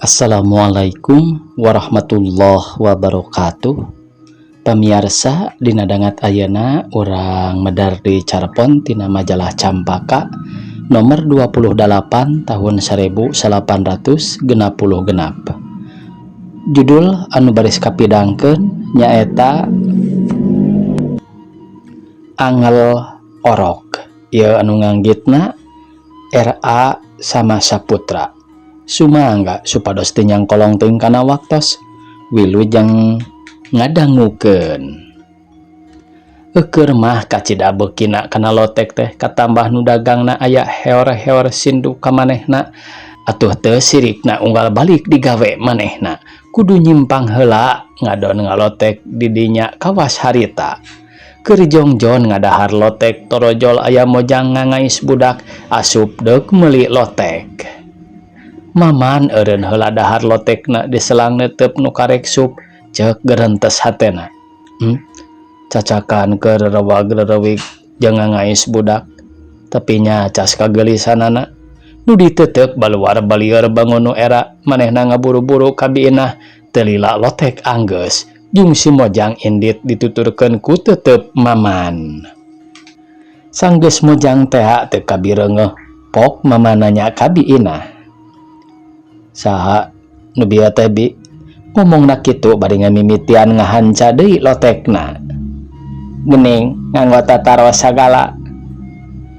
Assalamualaikum warahmatullahi wabarakatuh. Pamirsa dina dangat ayeuna urang medar di Carpon tina majalah Campaka nomor 28 tahun 1860 genap. Judul anu baris kapidangkeun nyaeta Angel Orok. Ieu anu nganggitna R.A. sama Saputra. Sumangga supados teu nyangkolong teuing kana waktos wilujeng ngadangukeun. Eukeur mah kacida beukina kana lotek teh katambah nu dagangna aya heor-heor sindu ka manehna atuh teu sirikna unggal balik digawe manehna kudu nyimpang heula ngadon ngalotek di dinya kawas harita. Keur jongjon ngadahar lotek torojol aya mojang ngangais budak asup deuk meuli lotek. Maman eureun heula dahar lotekna diselang neuteup nu karek sup ceuk gerentes hatena. Cacakan keur rewag-rewig jeung ngangais budak tapi nya cas kagelisanana nu diteuteuk baluar balieur bangun nu era manehna ngaburu-buru ka biinah teu lila lotek anggeus jeung si mojang indit dituturkeun ku teuteub maman. Sanggeus mojang teh teu kabireungeuh pok maman nanya ka biinah. Saha nu bieu teh bi ngomongna kitu bari ngamimitian ngahanca deui lotekna. Geuning nganggo tataros sagala.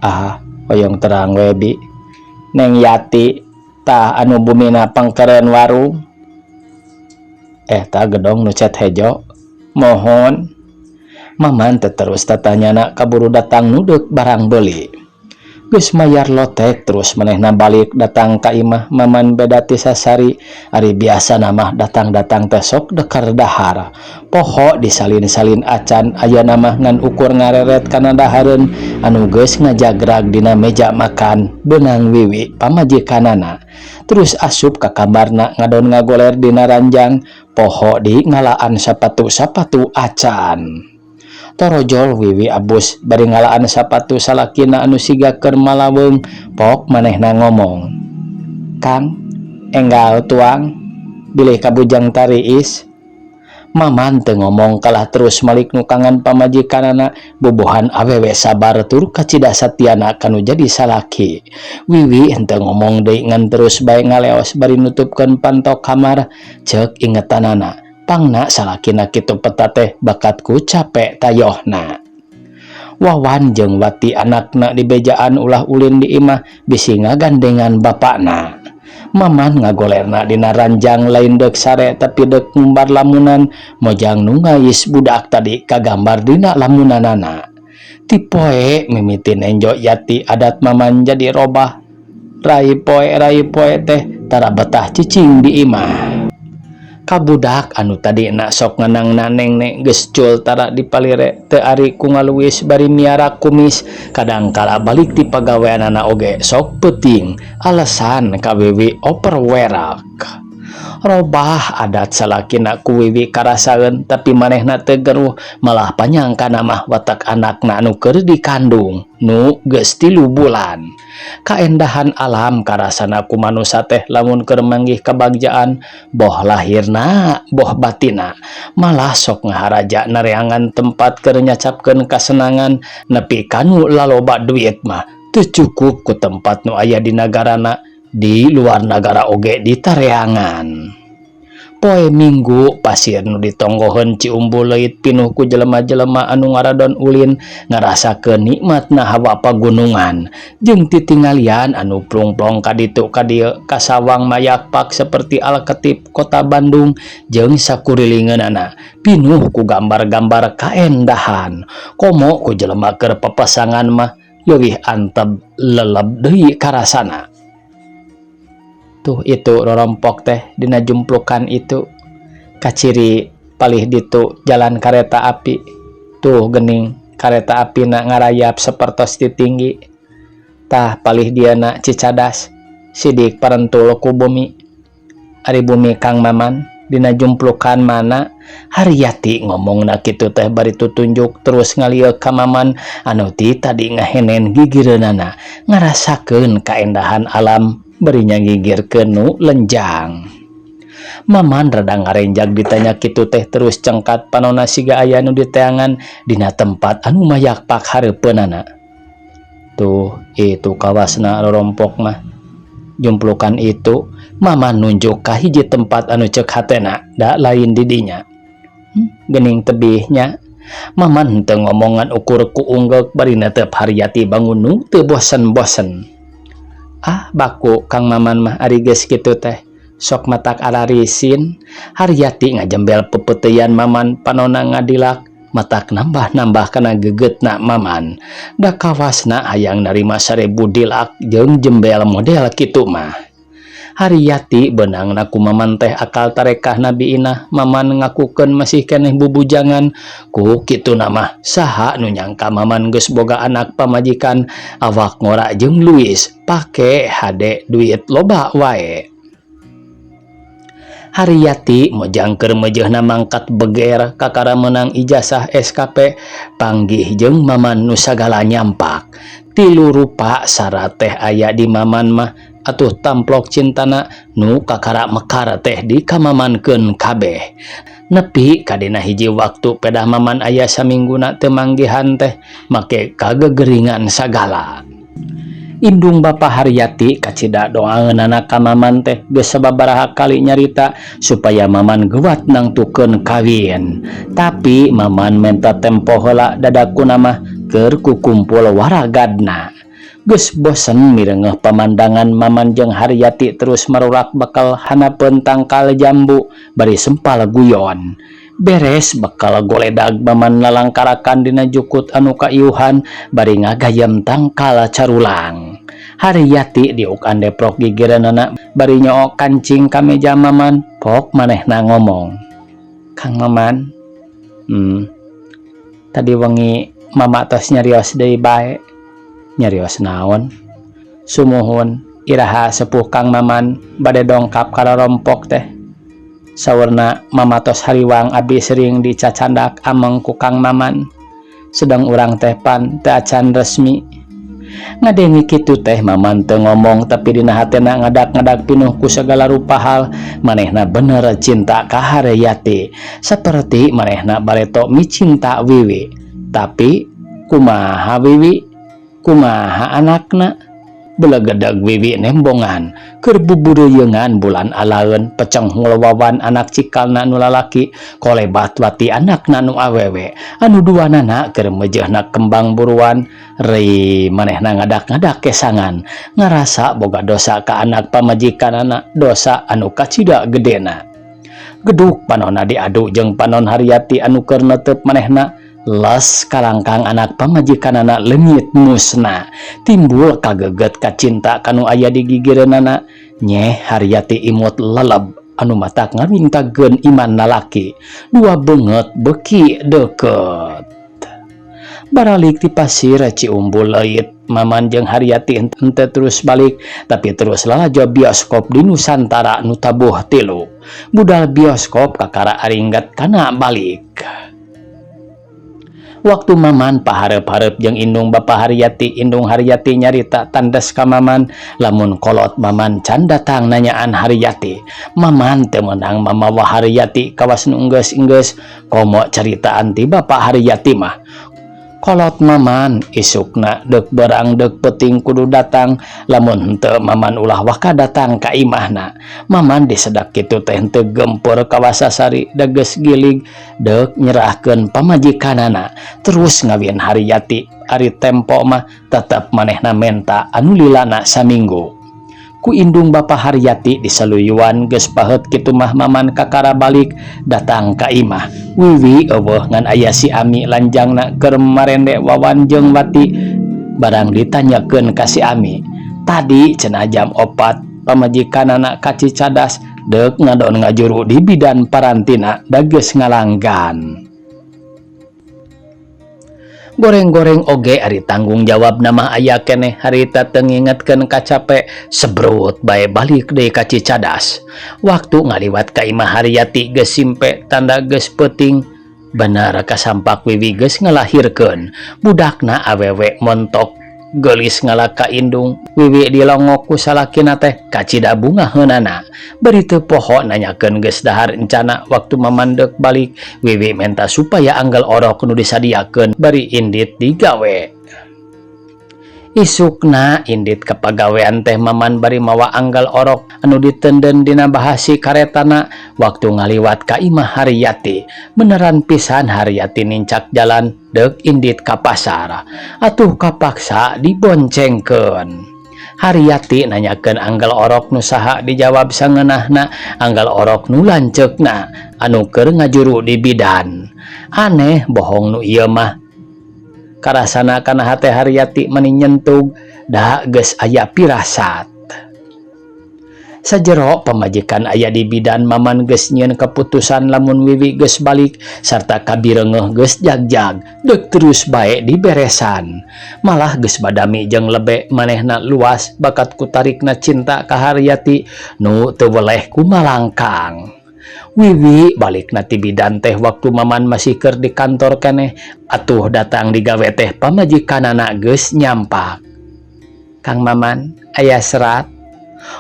Ah, hoyong terang we bi. Neng Yati tah anu bumina pangkeureun warung. Tah gedong nu cet hejo. Mohon. Maman teh terus tatanyana kaburu datang nuduk barang beuli. Geus mayar lotek terus manehna balik datang ka imah maman beda ti sasari ari biasa mah datang-datang teh sok dekar dahar poho disalin-salin acan aya mah ngan ukur ngareret kana dahareun anu geus ngajagrag dina meja makan beunang wiwi pamajikanana terus asup ka kamarna ngadon ngagoler dina ranjang poho di ngalaan sapatu-sapatu acan. Torojol wiwi abus bari ngalaan sapatu salakina anu siga keur malaweung pok manehna ngomong, "Kang, enggal tuang bilih kabujang tariis." Maman teu ngomong kalah terus malik nu kangen pamajikanana bubuhan awewe sabar tur kacida satiana kanu jadi salaki. Wiwi henteu ngomong deui ngan terus bae ngaleos bari nutupkeun pantok kamar ceuk ingetanana. Pangna salakina kitu peta teh bakatku capek tayohna. Wawan jeung Wati anakna di bejaan ulah ulin di imah bisi ngagandengan bapakna. Maman ngagolerna dina ranjang lain deuk sare tapi deuk ngumbar lamunan mojang nu ngais budak tadi kagambar dina lamunanana. Ti poe mimiti nenjo Yati adat maman jadi robah. Rai poe teh tara betah cicing di imah. Kabudak anu tadi nak sok ngenang naneng geus cul tara dipalire teu ari ku ngaluwis bari miara kumis kadangkala balik ti pagaweanana oge sok peuting alasan ka wiwi overwerak. Robah adat salakina ku wiwi karasaeun tapi manehna teu geruh malah panyangkana mah watak anakna anu keur dikandung nu geus 3 bulan. Kaendahan alam karasana ku manusa teh lamun keur manggih kabagjaan boh lahirna boh batina malah sok ngaharaja nareangan tempat keur nyacapkeun kasenangan nepi kanu laloba duit mah teu cukup ku tempat nu aya di nagarana di luar negara oge ditareangan. Poe Minggu pasir nu ditonggoheun Ciumbul leuit pinuh ku jelema-jelema anu ngaradon ulin ngarasakeun nikmatna hawa pagunungan jeung titinggalian anu plong-plong ka ditu ka dieu ka sawang mayakpak seperti Alketip Kota Bandung jeung sakurilingeunana pinuh ku gambar-gambar kaendahan. Komo ku jelema keur papasangan mah leuwih anteb leleb deui karasana. Tuh itu rorompok teh dina jumplukan itu kaciri palih ditu jalan kareta api tuh geuning kareta api na ngarayap sapertos ti tinggi tah palih diana Cicadas sidik parentul ku bumi ari bumi Kang Maman dina jumplukan mana Haryati ngomongna kitu teh bari tutunjuk terus ngalieu ka Maman anu ti tadi ngahenen gigireunana ngarasakeun kaendahan alam berinya gigir kenu lenjang. Maman rada ngarenjag ditanya kitu teh terus cengkat panonna siga aya nu diteangan dina tempat anu mayakpak hareupeunana. Tuh, itu kawasna rorompok mah. Jumplukan itu, Maman nunjuk ka hiji tempat anu ceuk hatena, da lain di dinya. Gening tebihnya, Maman henteu ngomongan ukur ku unggek bari netep Haryati bangun nu teu bosen-bosen. Ah, baku Kang Maman mah ari geus kitu teh. Sok matak ararisin, Haryati ngajembel pepeuteyan Maman panonna ngadilak, matak nambah-nambah kana gegetna Maman. Da kawasna hayang narima 1000 dilak jeung jembel model kitu mah. Haryati beunangna ku Maman teh akal tarekah Nabi Inah. Maman ngakukeun masih keneh bubujangan. Ku kituna mah saha nu nyangka Maman geus boga anak pamajikan awak ngora jeung Luis pake hade duit loba wae. Haryati mojangker mejehna mangkat beger kakara menang ijazah SKP panggih jeung Maman nu sagala nyampak. 3 rupa syarat teh aya di Maman mah atuh tamplok cintana nu kakara mekar teh dikamamankeun kabeh. Nepi kadina hiji waktu pedah Maman aya samingguna teu manggihan teh make kagegeringan sagala. Indung Bapa Haryati kacida doaeunana ka Maman teh geus sababaraha kali nyarita supaya Maman geuwat nangtukeun kawin. Tapi Maman menta tempo heula dadakuna mah keur kukumpul waragadna. Geus bosen mirengeuh pemandangan Maman jeung Haryati terus marurak bakal hanapeun tangkal jambu bari sempal guyon. Beres bakal goledag Maman lalangkarakan dina jukut anu kaiuhan bari ngagayem tangkal carulang. Haryati diuk andeprok gigireunana bari nyook kancing ka meja Maman. Pok manehna ngomong, "Kang Maman, tadi wengi Mama tos nyarios deui bae." "Nyarios naon?" "Sumuhun, iraha sepuh Kang Maman bade dongkap ka rorompok teh. Saurna Mama tos hariwang abdi sering dicacandak ameng ku Kang Maman. Sedang urang teh pan teu acan resmi." Ngadengi kitu teh Maman teu ngomong tapi dina hatena ngadak-ngadak pinuh ku segala rupa hal. Manehna bener cinta ka Haryati saperti manehna bareto micinta Wiwi. Tapi kumaha Wiwi? Kumaha anakna? Belegedeg Wiwi nembongan keur bubureyeungan bulan alaeun peceng ngulwawan anak cikalna nu lalaki kolebat wati anakna nu awewe anu duanana keur mejehna kembang buruan. Rei manehna ngadak-ngadak kesangan ngarasa boga dosa ka anak pamajikanana, dosa anu kacida gedena. Geduk panonna diadu jeung panon Haryati anu keur neuteup manehna. Les kalangkang anak pamajikanana leungit musna. Timbul kageget kacinta kanu aya di gigireunana. Nyeh Haryati imut leleb anu matak ngawintageun iman lalaki. Dua beungeut beuki deukeut. Baralik ti pasir Ciumbul leuit Maman jeung Haryati henteu terus balik tapi terus lalajo bioskop di Nusantara nu tabuh 3. Budal bioskop kakara aringgat kana balik. Waktu Maman pahareup-hareup jeung indung Bapa Haryati, indung Haryati nyarita tandes ka Maman lamun kolot Maman can datang nanyaan Haryati. Maman teu meunang mamawa Haryati kawas nu enggeus-enggeus komo caritaan ti Bapa Haryati mah. Kolot Maman isukna deuk berang deuk peuting kudu datang, lamun henteu Maman ulah waka datang ka imahna. Maman disedak kitu teh henteu gempur kawasasari da geus gilig deuk nyerahkeun pamajikanana. Terus ngawin Haryati ari tempo mah tetep manehna menta anu lilana saminggu. Ku indung Bapa Haryati disaluyuan geus paheut kitu mah Maman kakara balik datang ka imah. Wiwi eueuh ngan aya si Ami lanjangna keur marende wawan jeung wati. Barang ditanyakeun ka si Ami, tadi cenah jam 4 pamajikanana kacicadas deuk ngadon ngajuru di bidan parantina da geus ngalanggan. Goreng-goreng oge ari tanggung jawab nama aya keneh harita teu ngingetkeun kacape sebrut bae balik deui ka Cicadas. Waktu ngaliwat ka imah Haryati geus simpe tanda geus peuting. Bener kasampak Wiwi geus ngelahirkeun budakna awewe montok gelis ngalaka indung. Wiwi dilongok ku salakina teh kacida bunga heunana. Bari teu poho nanyakeun geus dahar encana waktu mamandek balik. Wiwi menta supaya anggal orok nu disadiakeun bari Indit digawe. Isukna Indit kepagawean teh maman bari mawa anggal orok anu ditenden dina bahasi karetana waktu ngaliwat ka Imah Haryati. Beneran pisan Haryati nincak jalan dek Indit ka pasar. Atuh kapaksa diboncengkeun. Haryati nanyakeun anggal orok nu saha dijawab sangeunahna anggal orok nu lanceukna anu keur ngajuru di bidan. Aneh bohong nu ieu mah. Karasana kana hate Haryati meni nyentug da geus aya pirasat. Sajero pamajikan aya di bidan maman geus nyieun keputusan lamun Wiwi geus balik sarta kabireungeuh geus jagjag deuk terus bae diberesan. Malah geus badami jeung lebe manehna luas bakat kutarikna cinta ka Haryati nu teu weleh kumalangkang. Wiwi balik na ti bidan teh waktu maman masih keur di kantor keneh. Atuh datang digawe teh pamajikanana geus nyampak. Kang Maman, aya serat.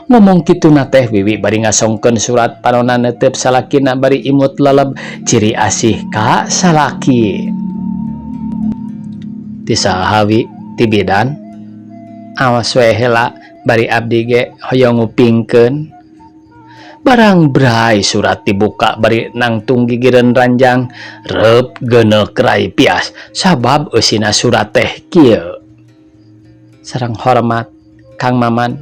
Ngomong kituna teh Wiwi bari ngasongkeun surat panonna neuteup salakina bari imut leleb ciri asih ka salaki. Ti saha Wi? Ti bidan? Awas we heula bari abdi ge hoyong ngupingkeun. Barang bray surat dibuka bari nangtung gigireun ranjang reup geuneuk rai pias sabab eusina surat teh kieu. Sareng hormat Kang Maman,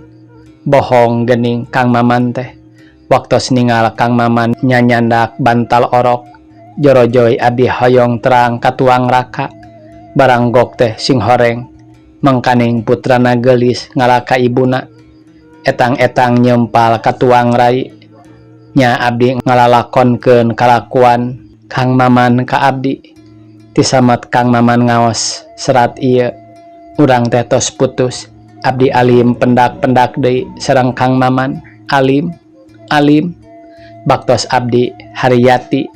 bohong geuning Kang Maman teh. Waktos ningal Kang Maman nyanyandak bantal orok, jorojoy abdi hoyong terang ka tuang raka. Barang gok teh sing horeng, mangkaning putrana geulis ngalaka ibuna. Etang-etang nyempal ka tuang rai. Nya abdi ngalalakonkeun kalakuan Kang Maman ka abdi. Ti samet Kang Maman ngaos serat ieu, urang teh tos putus. Abdi alim pendak-pendak deui sareng Kang Maman, alim. Baktos abdi Haryati.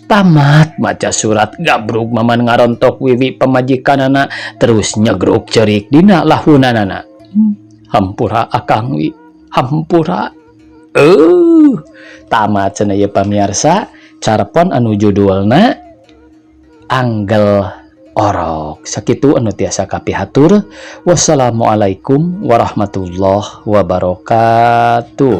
Tamat maca surat gabrug Maman ngarontok Wiwi pamajikanana terus nyegruk cerik dina lahunanana. Hampura Akang Wi, hampura. Tamat cenah ieu pamirsa carpon anu judulna Anggal Orok. Sakitu anu tiasa kapihatur. Wassalamualaikum warahmatullahi wabarakatuh.